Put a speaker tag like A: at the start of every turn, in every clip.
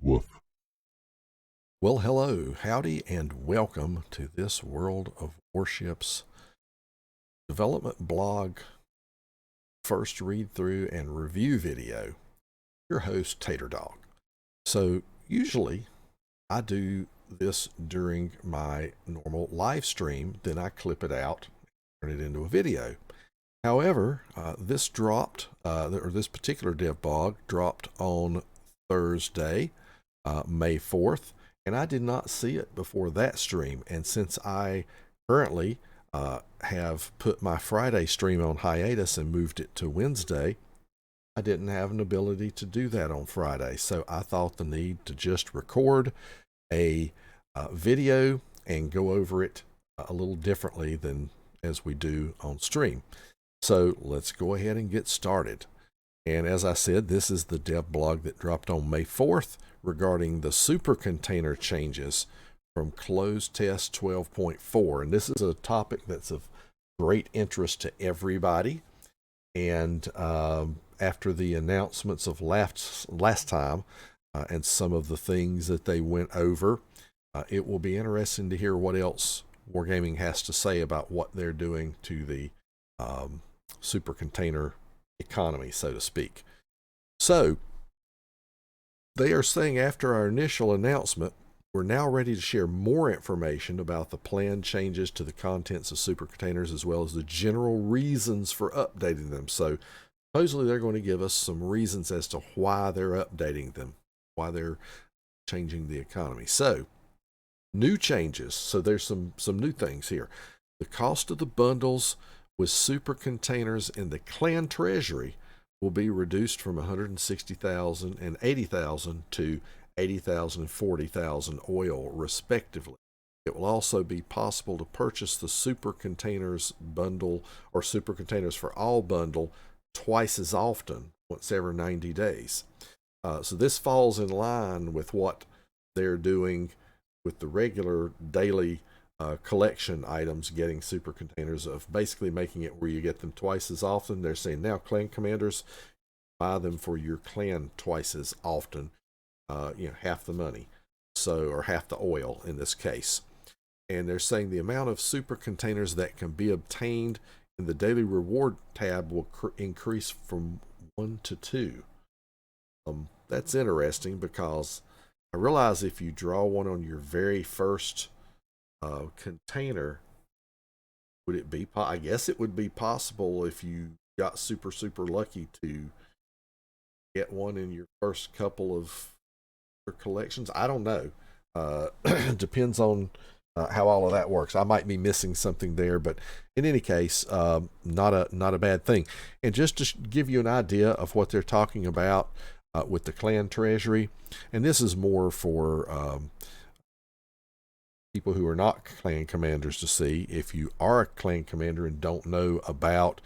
A: Woof.
B: Well, hello, howdy, and welcome to this World of Warships development blog first read through and review video. Your host, Tater Dawg. So usually I do this during my normal live stream, then I clip it out, turn it into a video. However, this particular dev blog dropped on Thursday, May 4th, and I did not see it before that stream. And since I currently have put my Friday stream on hiatus and moved it to Wednesday, I didn't have an ability to do that on Friday. So I thought the need to just record a video and go over it a little differently than as we do on stream. So let's go ahead and get started. And as I said, this is the dev blog that dropped on May 4th regarding the Supercontainer Changes from Closed Test 12.4. And this is a topic that's of great interest to everybody. And after the announcements of last time and some of the things that they went over, it will be interesting to hear what else Wargaming has to say about what they're doing to the supercontainer economy, so to speak. So they are saying after our initial announcement, we're now ready to share more information about the planned changes to the contents of supercontainers as well as the general reasons for updating them. So supposedly they're going to give us some reasons as to why they're updating them, why they're changing the economy. So new changes. So there's some new things here. The cost of the bundles with supercontainers in the clan treasury will be reduced from 160,000 and 80,000 to 80,000 and 40,000 oil, respectively. It will also be possible to purchase the supercontainers bundle or supercontainers for all bundle twice as often, once every 90 days. So this falls in line with what they're doing with the regular daily collection items, getting super containers, of basically making it where you get them twice as often. They're saying now clan commanders buy them for your clan twice as often, half the money, or half the oil in this case. And they're saying the amount of super containers that can be obtained in the daily reward tab will increase from 1 to 2. That's interesting because I realize if you draw one on your very first container, would it be I guess it would be possible if you got super lucky to get one in your first couple of collections. I don't know. Depends on how all of that works. I might be missing something there, but in any case, not a bad thing. And just to give you an idea of what they're talking about with the clan treasury, and this is more for people who are not clan commanders to see. If you are a clan commander and don't know about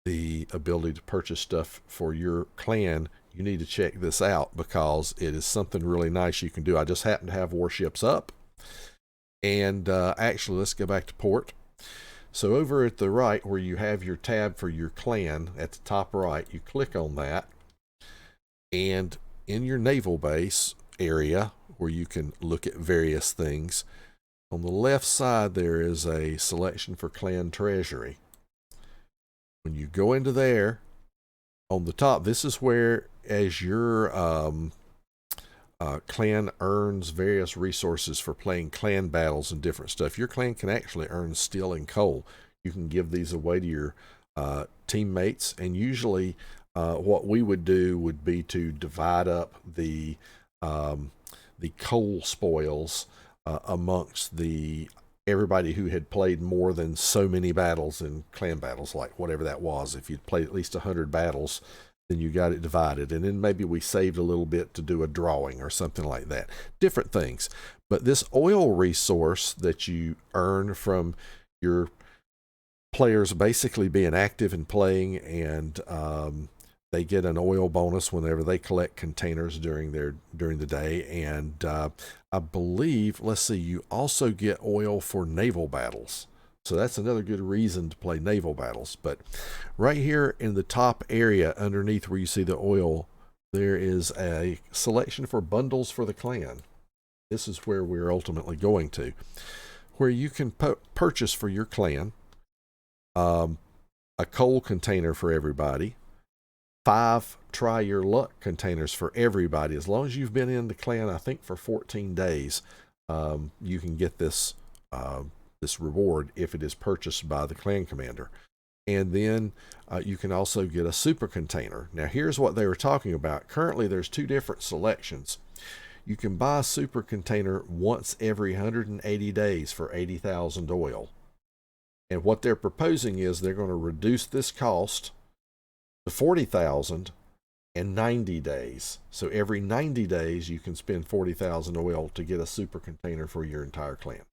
B: the ability to purchase stuff for your clan, you need to check this out because it is something really nice you can do. I just happen to have warships up. And actually, let's go back to port. So over at the right where you have your tab for your clan, at the top right, you click on that. And in your naval base area where you can look at various things, on the left side, there is a selection for clan treasury. When you go into there, on the top, this is where as your clan earns various resources for playing clan battles and different stuff. Your clan can actually earn steel and coal. You can give these away to your teammates, and usually what we would do would be to divide up the coal spoils amongst everybody who had played more than so many battles in clan battles, like whatever that was. If you'd played at least 100 battles, then you got it divided. And then maybe we saved a little bit to do a drawing or something like that. Different things. But this oil resource that you earn from your players basically being active and playing, and they get an oil bonus whenever they collect containers during the day. And I believe, let's see, you also get oil for naval battles. So that's another good reason to play naval battles. But right here in the top area underneath where you see the oil there is a selection for bundles for the clan. This is where we're ultimately going to, where you can purchase for your clan a coal container for everybody, 5 try your luck containers for everybody. As long as you've been in the clan, I think for 14 days, you can get this this reward if it is purchased by the clan commander. And then you can also get a super container. Now here's what they were talking about. Currently there's 2 different selections. You can buy a super container once every 180 days for 80,000 oil. And what they're proposing is they're going to reduce this cost to 40,000 in 90 days. So every 90 days you can spend 40,000 oil to get a super container for your entire clan.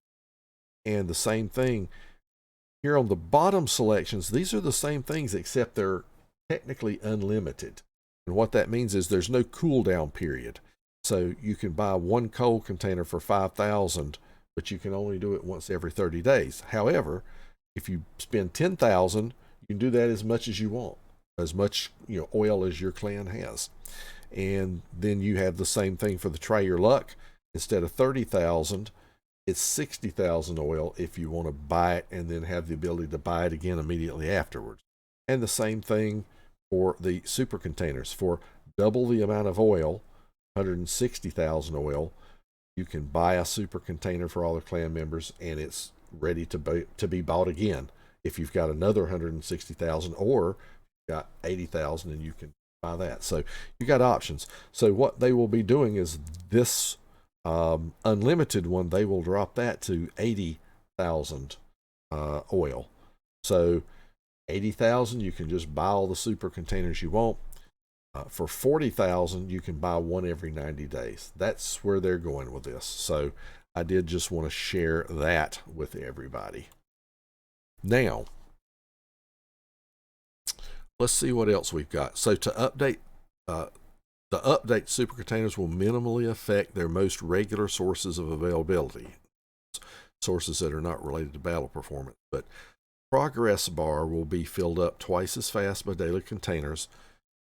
B: And the same thing here on the bottom selections, these are the same things except they're technically unlimited. And what that means is there's no cooldown period. So you can buy 1 coal container for 5,000, but you can only do it once every 30 days. However, if you spend 10,000, you can do that as much as you want, as much oil as your clan has. And then you have the same thing for the try your luck. Instead of 30,000, it's 60,000 oil if you want to buy it and then have the ability to buy it again immediately afterwards. And the same thing for the super containers. For double the amount of oil, 160,000 oil, you can buy a super container for all the clan members, and it's ready to be bought again if you've got another 160,000, or got 80,000 and you can buy that. So you got options. So what they will be doing is this unlimited one, they will drop that to 80,000 oil. So 80,000, you can just buy all the super containers you want. For 40,000, you can buy 1 every 90 days. That's where they're going with this. So I did just want to share that with everybody. Now, let's see what else we've got. So to update, the update super containers will minimally affect their most regular sources of availability, sources that are not related to battle performance. But progress bar will be filled up twice as fast by daily containers.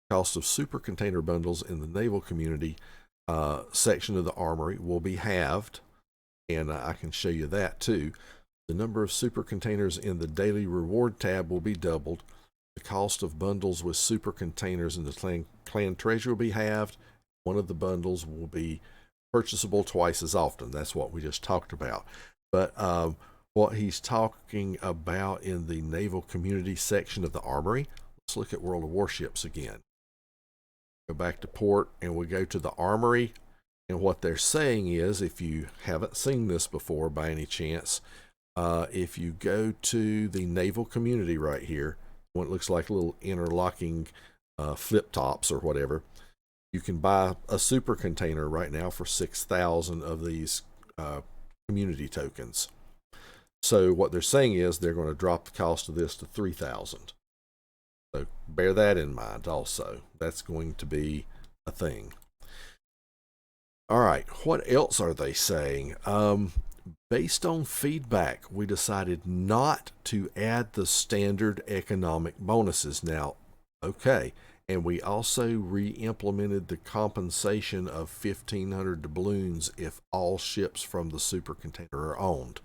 B: Cost of super container bundles in the naval community section of the armory will be halved, and I can show you that too. The number of super containers in the daily reward tab will be doubled. The cost of bundles with super containers in the clan treasure will be halved. One of the bundles will be purchasable twice as often. That's what we just talked about. But what he's talking about in the naval community section of the armory, let's look at World of Warships again. Go back to port and we go to the armory. And what they're saying is, if you haven't seen this before by any chance, if you go to the naval community right here, what looks like little interlocking flip tops or whatever, you can buy a super container right now for 6,000 of these community tokens. So what they're saying is they're going to drop the cost of this to 3,000. So bear that in mind also. That's going to be a thing. All right, what else are they saying? Based on feedback, we decided not to add the standard economic bonuses. Now, okay, and we also re-implemented the compensation of 1,500 doubloons if all ships from the super container are owned.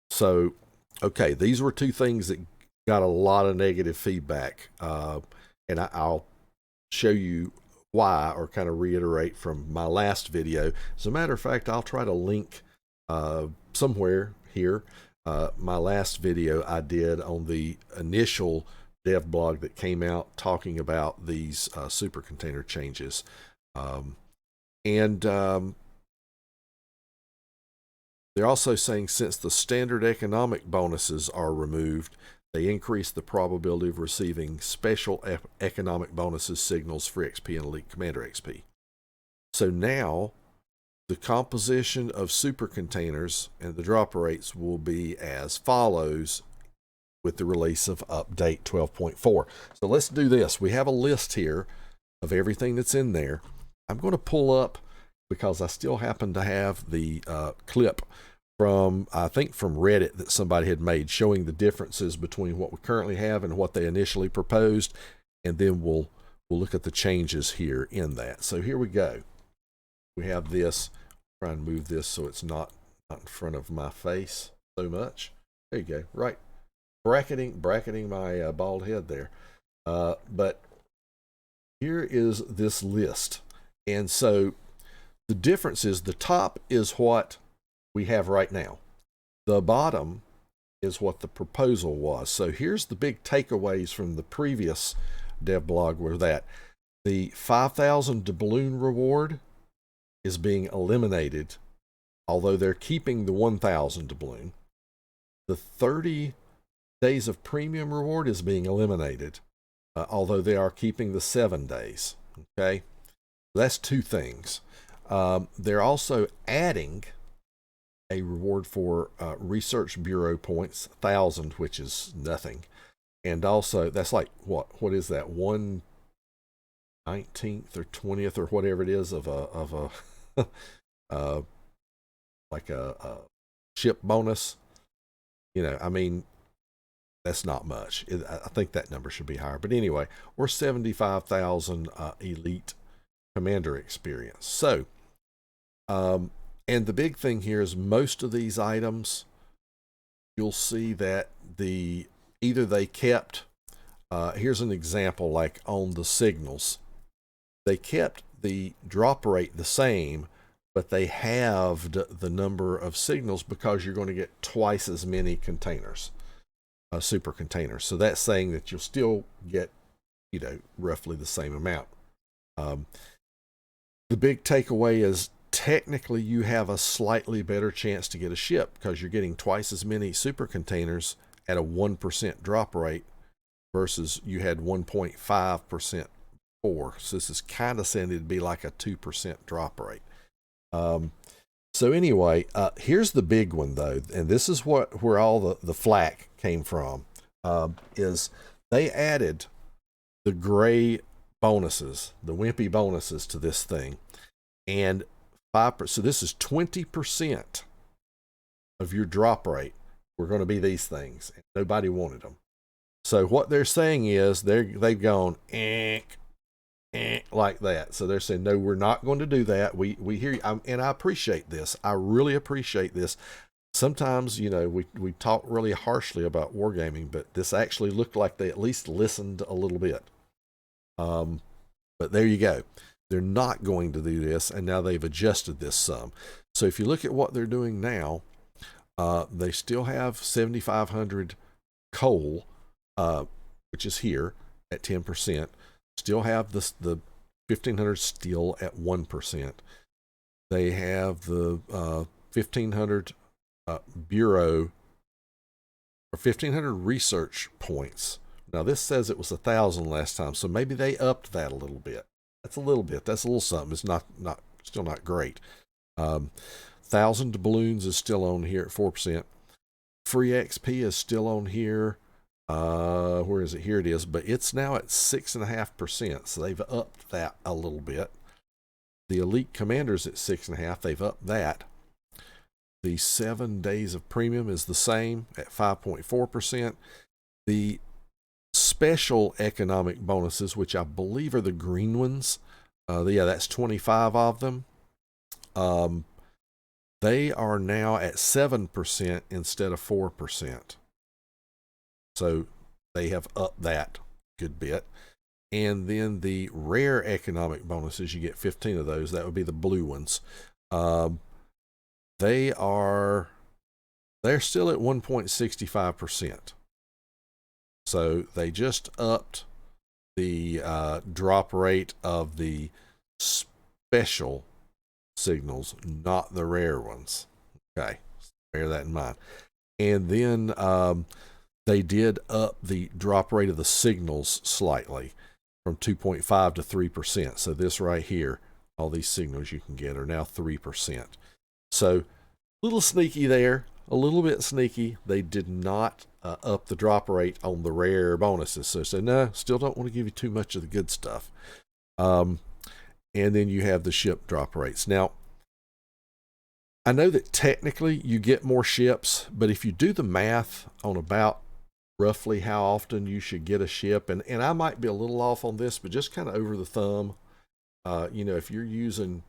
B: So, okay, these were 2 things that got a lot of negative feedback, and I'll show you why, or kind of reiterate from my last video. As a matter of fact, I'll try to link somewhere here my last video I did on the initial DevBlog that came out talking about these Supercontainer changes. They're also saying since the standard economic bonuses are removed, they increase the probability of receiving special economic bonuses, signals, for XP, and Elite Commander XP. So now the composition of super containers and the drop rates will be as follows with the release of update 12.4. So let's do this. We have a list here of everything that's in there. I'm going to pull up, because I still happen to have the clip from, I think from Reddit, that somebody had made showing the differences between what we currently have and what they initially proposed, and then we'll we'll look at the changes here in that. So here we go. We have this. Try and move this so it's not in front of my face so much. There you go. Right. Bracketing my bald head there. But here is this list. And so the difference is the top is what we have right now. The bottom is what the proposal was. So here's the big takeaways from the previous DevBlog were that the 5,000 doubloon reward is being eliminated, although they're keeping the 1,000 doubloon. The 30 days of premium reward is being eliminated, although they are keeping the 7 days. Okay, that's two things. They're also adding a reward for Research Bureau points, 1,000, which is nothing. And also, that's like, what is that, 1/19th or 20th or whatever it is of a like a ship bonus. You know, I mean, that's not much. I think that number should be higher. But anyway, or 75,000 elite commander experience. So, and the big thing here is most of these items, you'll see that either they kept, here's an example, like on the signals, they kept the drop rate the same, but they halved the number of signals because you're going to get twice as many containers, super containers. So that's saying that you'll still get, you know, roughly the same amount. The big takeaway is technically you have a slightly better chance to get a ship because you're getting twice as many super containers at a 1% drop rate versus you had 1.5% before. So this is kind of saying it'd be like a 2% drop rate. So anyway, here's the big one though, and this is where all the flack came from, is they added the gray bonuses, the wimpy bonuses to this thing, and 5%. So this is 20% of your drop rate were going to be these things. And nobody wanted them. So what they're saying is they've gone like that. So they're saying, no, we're not going to do that. We hear you, and I appreciate this. I really appreciate this. Sometimes, you know, we talk really harshly about wargaming, but this actually looked like they at least listened a little bit. But there you go. They're not going to do this, and now they've adjusted this some. So if you look at what they're doing now, they still have 7,500 coal, which is here at 10%. Still have the 1,500 steel at 1%. They have the 1,500 bureau or 1,500 research points. Now this says it was 1,000 last time, so maybe they upped that a little bit. That's a little bit. That's a little something. It's still not great. 1,000 doubloons is still on here at 4%. Free XP is still on here. Where is it? Here it is. But it's now at 6.5%. So they've upped that a little bit. The elite commanders at 6.5%. They've upped that. The 7 days of premium is the same at 5.4%. The special economic bonuses, which I believe are the green ones, yeah, that's 25 of them. They are now at 7% instead of 4%. So they have upped that a good bit. And then the rare economic bonuses, you get 15 of those. That would be the blue ones. They're still at 1.65%. So they just upped the drop rate of the special signals, not the rare ones. Okay, bear that in mind. And then they did up the drop rate of the signals slightly from 2.5 to 3%. So this right here, all these signals you can get are now 3%. So a little sneaky there, a little bit sneaky. They did not up the drop rate on the rare bonuses. So say, no, still don't want to give you too much of the good stuff. And then you have the ship drop rates. Now, I know that technically you get more ships, but if you do the math on about roughly how often you should get a ship. And I might be a little off on this, but just kind of over the thumb, if you're using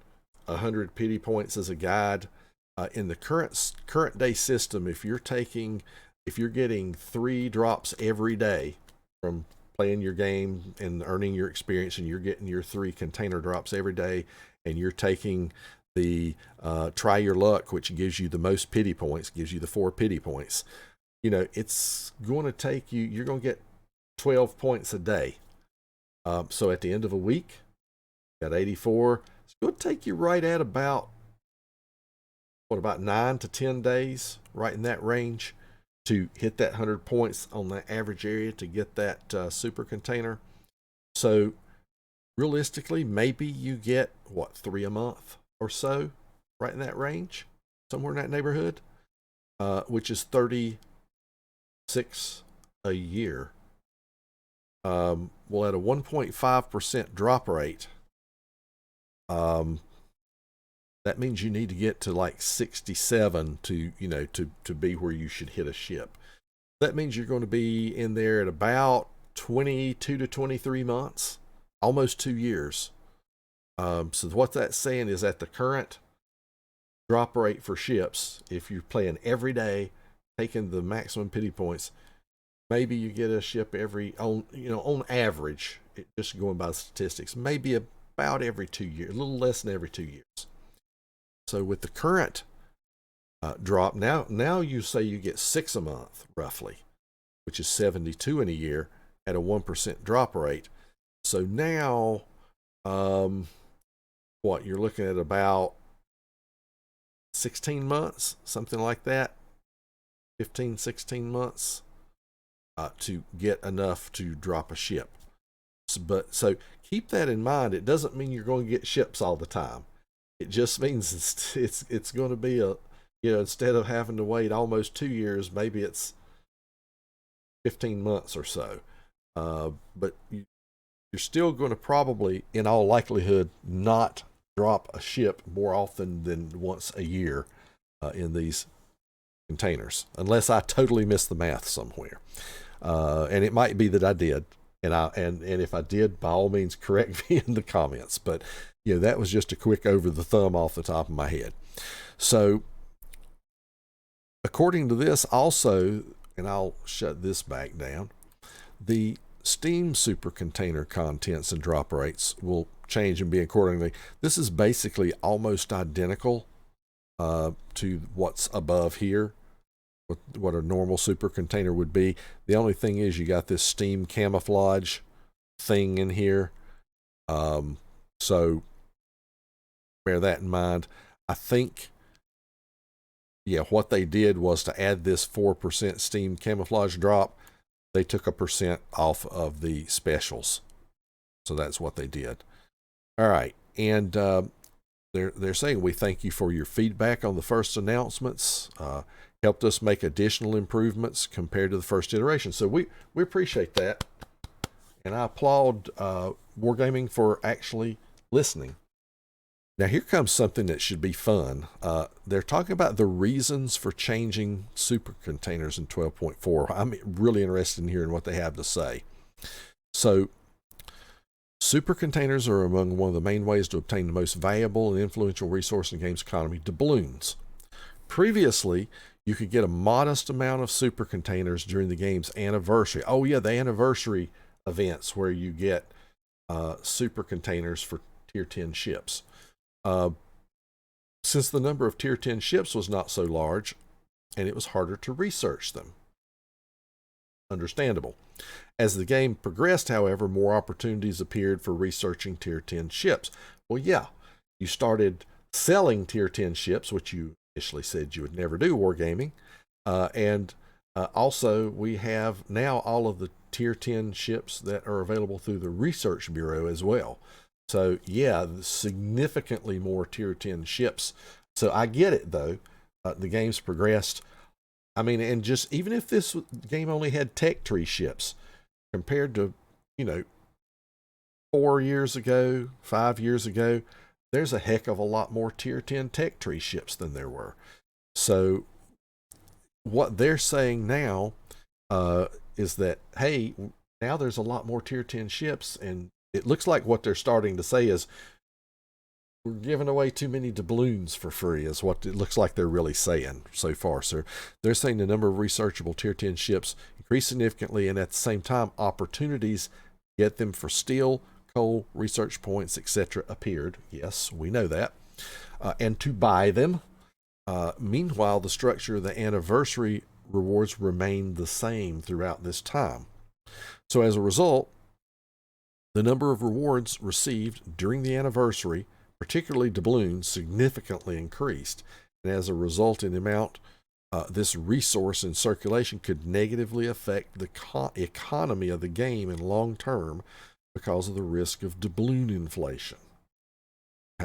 B: 100 pity points as a guide, in the current day system, if you're getting 3 drops every day from playing your game and earning your experience, and you're getting your 3 container drops every day, and you're taking the try your luck, which gives you the most pity points, gives you the 4 pity points, it's going to take you, you're going to get 12 points a day. So at the end of a week, you got 84. It's going to take you right at about 9 to 10 days, right in that range, to hit that 100 points on the average area to get that super container. So realistically, maybe you get 3 a month or so, right in that range, somewhere in that neighborhood, which is 36 a year. Well, at a 1.5% drop rate, that means you need to get to like 67 to be where you should hit a ship. That means you're going to be in there at about 22 to 23 months, almost 2 years. So what that's saying is, at the current drop rate for ships, if you're playing every day, taking the maximum pity points, maybe you get a ship on average, just going by the statistics, maybe about every 2 years, a little less than every 2 years. So with the current drop, now you say you get 6 a month, roughly, which is 72 in a year at a 1% drop rate. So now, you're looking at about 16 months, something like that, 15, 16 months to get enough to drop a ship. So keep that in mind. It doesn't mean you're going to get ships all the time. It just means it's going to be instead of having to wait almost 2 years, maybe it's 15 months or so. But you're still going to probably, in all likelihood, not drop a ship more often than once a year in these containers, unless I totally missed the math somewhere. And it might be that I did. And if I did, by all means, correct me in the comments. But that was just a quick over the thumb off the top of my head. So according to this also, and I'll shut this back down, the Steam super container contents and drop rates will change and be accordingly. This is basically almost identical to what's above here, what a normal super container would be. The only thing is, you got this Steam camouflage thing in here. So bear that in mind. I think, what they did was to add this 4% Steam camouflage drop. They took 1% off of the specials. So that's what they did. All right. And they're saying, we thank you for your feedback on the first announcements. Helped us make additional improvements compared to the first iteration. So we appreciate that. And I applaud Wargaming for actually listening. Now here comes something that should be fun. They're talking about the reasons for changing super containers in 12.4. I'm really interested in hearing what they have to say. So super containers are among one of the main ways to obtain the most valuable and influential resource in the game's economy, doubloons. Previously, you could get a modest amount of super containers during the game's anniversary. Oh yeah, the anniversary events where you get super containers for tier 10 ships. Since the number of tier 10 ships was not so large, and it was harder to research them. Understandable. As the game progressed, however, more opportunities appeared for researching tier 10 ships. Well, yeah, you started selling tier 10 ships, which you initially said you would never do, Wargaming. And also, we have now all of the tier 10 ships that are available through the Research Bureau as well. So, yeah, significantly more tier 10 ships. So I get it, though. The game's progressed. I mean, and just even if this game only had tech tree ships compared to, 4 years ago, 5 years ago, there's a heck of a lot more tier 10 tech tree ships than there were. So what they're saying now is that, hey, now there's a lot more tier 10 ships, and it looks like what they're starting to say is we're giving away too many doubloons for free, is what it looks like they're really saying so far. So they're saying the number of researchable tier 10 ships increased significantly, and at the same time, opportunities to get them for steel, coal, research points, etc. appeared. Yes, we know that. And to buy them. Meanwhile, the structure of the anniversary rewards remained the same throughout this time. So as a result, the number of rewards received during the anniversary, particularly doubloons, significantly increased. And as a result, in the amount, this resource in circulation could negatively affect the economy of the game in long term because of the risk of doubloon inflation.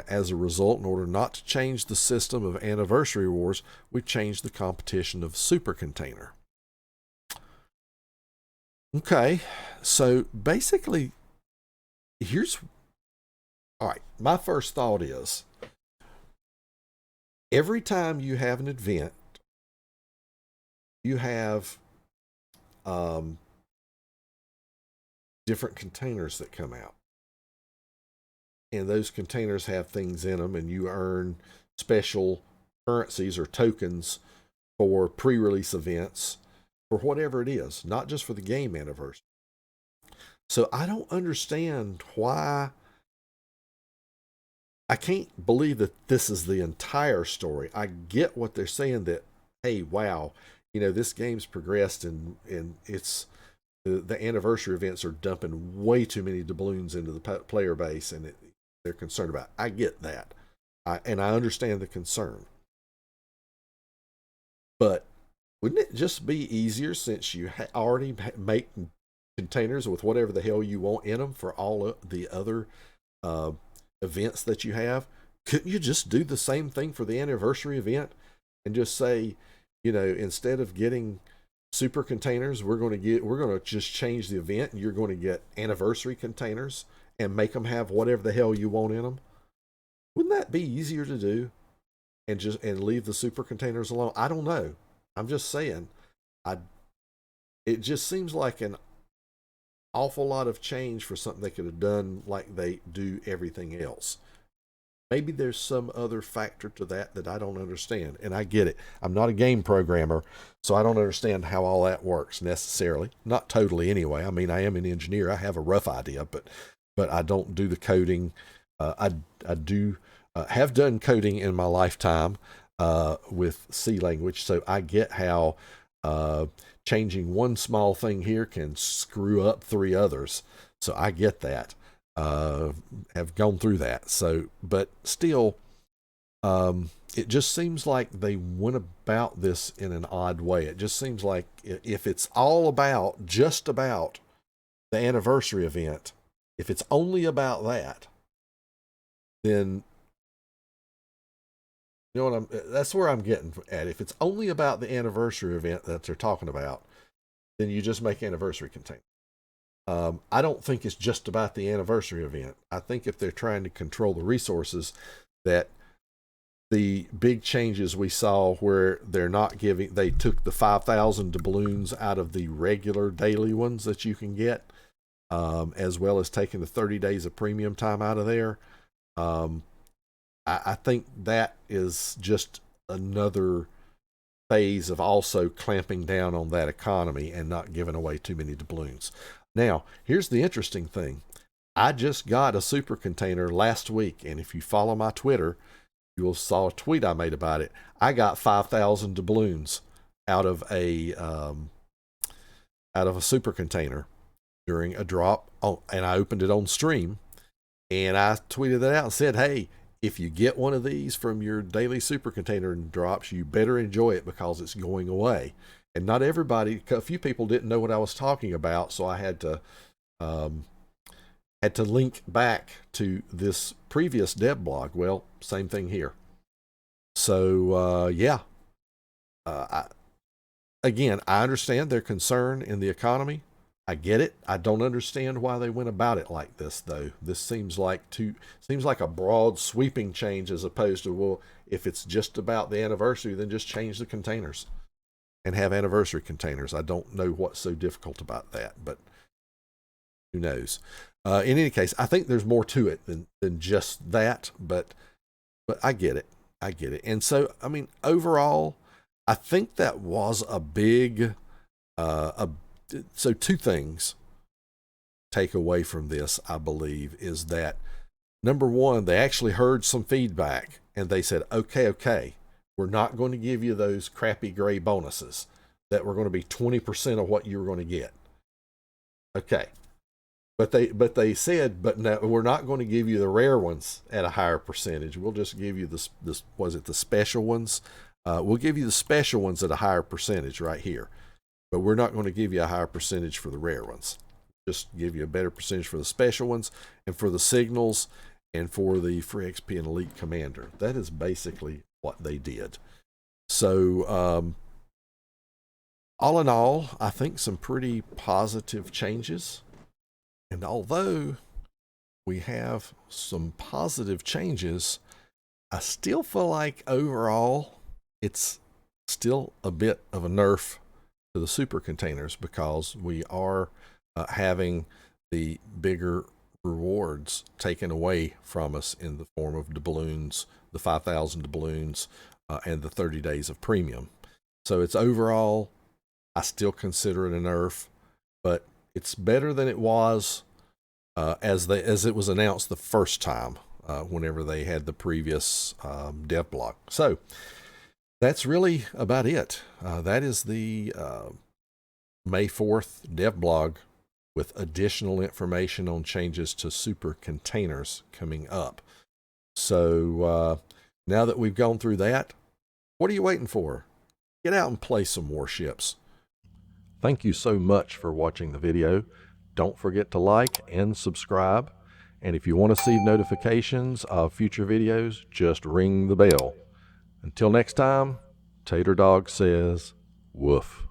B: As a result, in order not to change the system of anniversary rewards, we changed the competition of Supercontainer. Okay, so basically, all right, my first thought is, every time you have an event, you have different containers that come out. And those containers have things in them, and you earn special currencies or tokens for pre-release events for whatever it is, not just for the game anniversary. So I don't understand why. I can't believe that this is the entire story. I get what they're saying, that, hey, wow, this game's progressed, and it's the anniversary events are dumping way too many doubloons into the player base, and they're concerned about. I get that. And I understand the concern. But wouldn't it just be easier, since you already make containers with whatever the hell you want in them for all of the other events that you have? Couldn't you just do the same thing for the anniversary event and just say, instead of getting super containers, we're going to just change the event, and you're going to get anniversary containers and make them have whatever the hell you want in them? Wouldn't that be easier to do, and leave the super containers alone? I don't know. I'm just saying. It just seems like an awful lot of change for something they could have done like they do everything else. Maybe there's some other factor to that I don't understand, and I get it. I'm not a game programmer, so I don't understand how all that works necessarily. Not totally anyway. I mean, I am an engineer. I have a rough idea, but I don't do the coding. I do have done coding in my lifetime with C language, so I get how changing one small thing here can screw up 3 others. So I get that. Have gone through that. So, but still, it just seems like they went about this in an odd way. It just seems like if it's all about, just about the anniversary event, if it's only about that, then that's where I'm getting at. If it's only about the anniversary event that they're talking about, then you just make anniversary containers. I don't think it's just about the anniversary event. I think if they're trying to control the resources, that the big changes we saw where they took the 5,000 doubloons out of the regular daily ones that you can get, as well as taking the 30 days of premium time out of there. I think that is just another phase of also clamping down on that economy and not giving away too many doubloons. Now, here's the interesting thing. I just got a super container last week, and if you follow my Twitter, you will saw a tweet I made about it. I got 5,000 doubloons out of a super container during a drop, and I opened it on stream, and I tweeted that out and said, hey, if you get one of these from your daily super container drops, you better enjoy it because it's going away. And not everybody, a few people didn't know what I was talking about, so I had to link back to this previous DevBlog. Well, same thing here. So yeah, again, I understand their concern in the economy. I get it. I don't understand why they went about it like this, though. This seems like a broad, sweeping change, as opposed to, well, if it's just about the anniversary, then just change the containers. and have anniversary containers. I don't know what's so difficult about that, but who knows? In any case, I think there's more to it than just that, but I get it. I get it. And so, I mean, overall, I think that was a big, so two things take away from this, I believe, is that number one, they actually heard some feedback and they said, okay, we're not going to give you those crappy gray bonuses that were going to be 20% of what you were going to get. Okay. But they said, but no, we're not going to give you the rare ones at a higher percentage. We'll just give you the special ones? We'll give you the special ones at a higher percentage right here. But we're not going to give you a higher percentage for the rare ones. Just give you a better percentage for the special ones and for the signals and for the free XP and elite commander. That is basically what they did. So all in all, I think some pretty positive changes. And although we have some positive changes, I still feel like overall it's still a bit of a nerf to the super containers, because we are having the bigger rewards taken away from us in the form of doubloons, the 5,000 doubloons, and the 30 days of premium. So it's overall, I still consider it a nerf, but it's better than it was as it was announced the first time, whenever they had the previous DevBlog. So that's really about it. That is the May 4th DevBlog, with additional information on changes to super containers coming up. So now that we've gone through that, what are you waiting for? Get out and play some warships. Thank you so much for watching the video. Don't forget to like and subscribe. And if you want to see notifications of future videos, just ring the bell. Until next time, Tater Dawg says, woof.